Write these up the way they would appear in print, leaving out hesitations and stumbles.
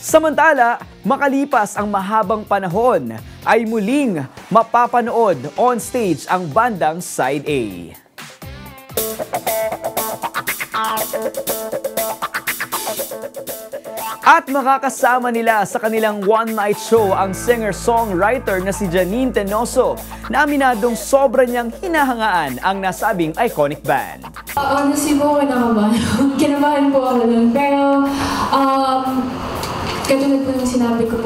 Samantala, makalipas ang mahabang panahon, ay muling mapapanood on stage ang bandang Side A. At makakasama nila sa kanilang one-night show ang singer-songwriter na si Janine Tenoso na aminadong sobra niyang hinahangaan ang nasabing iconic band. Honestly po, kinabahan po ako nun. Pero, katulad po ng sinabi ko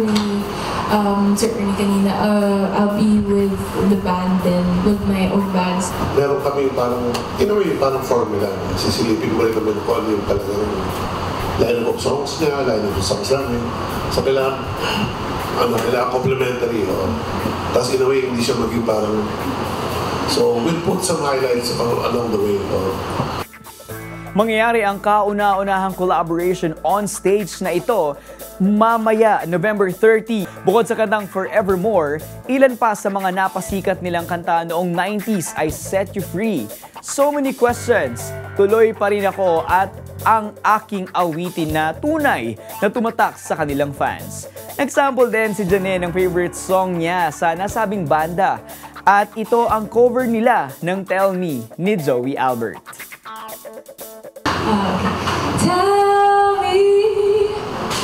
ni Sir Ernie kanina, I'll be with the band and with my own bands. Meron kami parang, in a way, parang formula. Sisilipin mo rin naman kung ano yung talagang line of songs niya, line of songs namin. So kailangan complementary. Tapos in a way, hindi siya maging parang, so we'll put some highlights along the way. Mangyayari ang kauna-unahang collaboration on stage na ito mamaya November 30. Bukod sa kantang Forevermore, ilan pa sa mga napasikat nilang kanta noong 90s ay Set You Free, So Many Questions, Tuloy Pa Rin Ako at Ang Aking Awitin na tunay na tumatak sa kanilang fans. Nag-sample din si Janine ng favorite song niya sa nasabing banda at ito ang cover nila ng Tell Me ni Joey Albert. Tell me,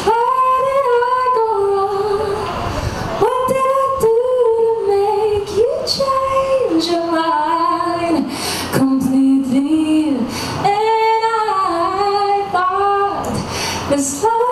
where did I go wrong? What did I do to make you change your mind completely? And I thought this love